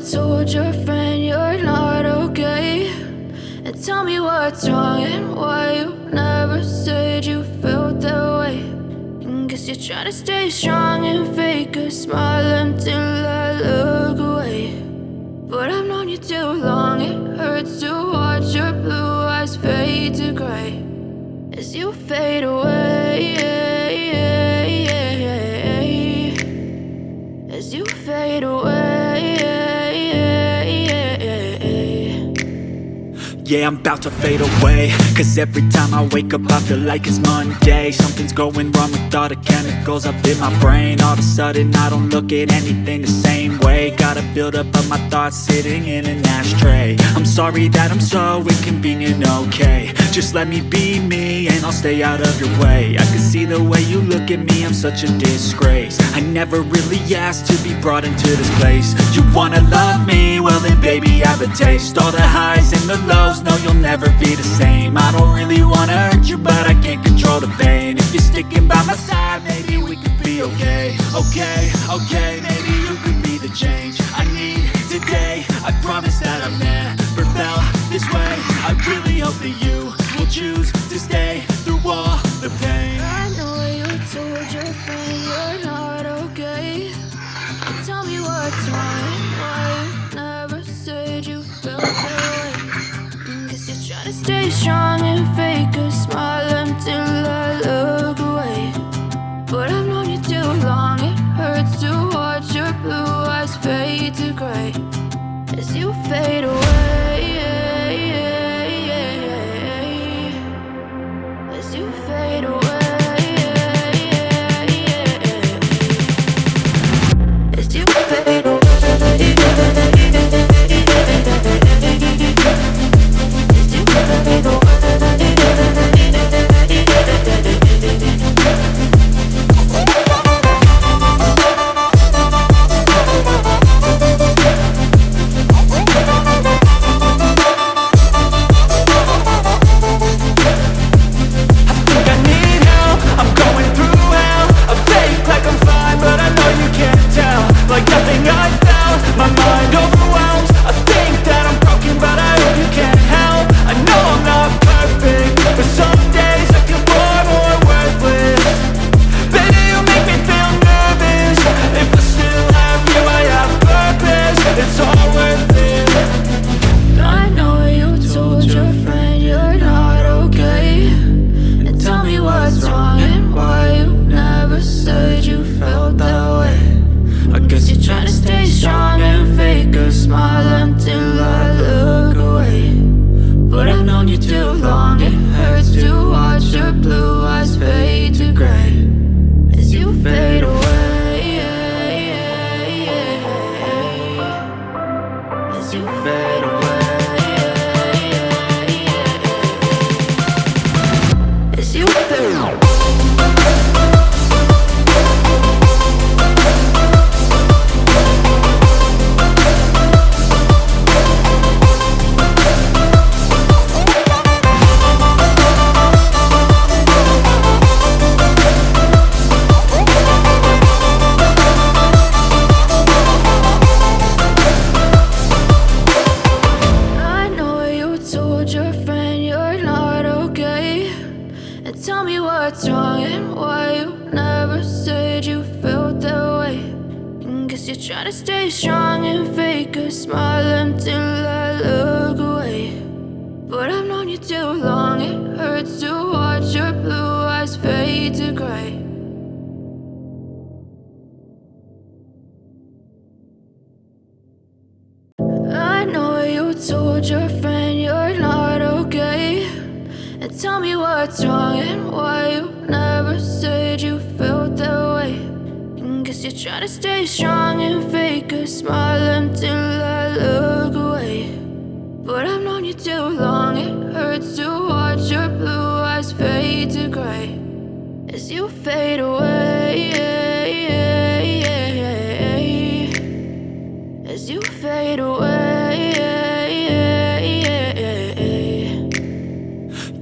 told your friend you're not okay, and tell me what's wrong and why you never said you felt that way. And guess you're trying to stay strong and fake a smile until I look away. But I've known you too long, it hurts to watch your blue eyes fade to gray as you fade away, as you fade away. Yeah, I'm about to fade away, cause every time I wake up I feel like it's Monday. Something's going wrong with all the chemicals up in my brain. All of a sudden I don't look at anything the same way. Got a build up of my thoughts sitting in an ashtray. I'm sorry that I'm so inconvenient, okay. Just let me be me and I'll stay out of your way. I can see the way you look at me, I'm such a disgrace. I never really asked to be brought into this place. You wanna love me? Well then baby have a taste. All the highs and the lows, no you'll never be the same. I don't really wanna hurt you but I can't control the pain. If you're sticking by my side, maybe we could be okay. Okay, maybe you could be the change I need today. I promise that I've never felt this way. I really hope that you will choose to stay through all the pain. I know you told your friend you're not okay, and tell me what's wrong and why you never said you felt that way. Guess you're trying to stay strong and fake a smile until I look away. But I've known you too long, it hurts to watch your blue eyes fade to gray as you fade away, as you fade away, as you fade away. Try to stay strong and fake a smile until I look away. But I've known you too long, it hurts to watch your blue eyes fade to gray. I know you told your friend you're not okay, and tell me what's wrong and why you never said you felt that way. Guess you're trying to stay strong and fake a smile until I look away. But I've known you too long, it hurts to watch your blue eyes fade to gray as you fade away, as you fade away.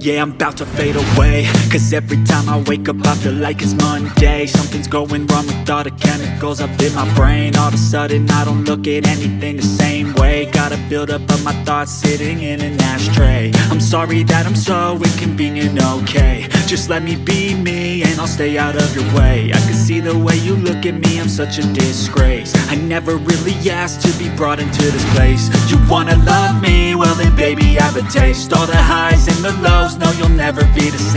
Yeah, I'm about to fade away, cause every time I wake up I feel like it's Monday. Something's going wrong with all the chemicals up in my brain. All of a sudden I don't look at anything the same way. Gotta build up of my thoughts sitting in an ashtray. I'm sorry that I'm so inconvenient, okay. Just let me be me and I'll stay out of your way. I can see the way you look at me, I'm such a disgrace. I never really asked to be brought into this place. You wanna love me? Well then baby, have a taste. All the highs and the lows, no, you'll never be the same.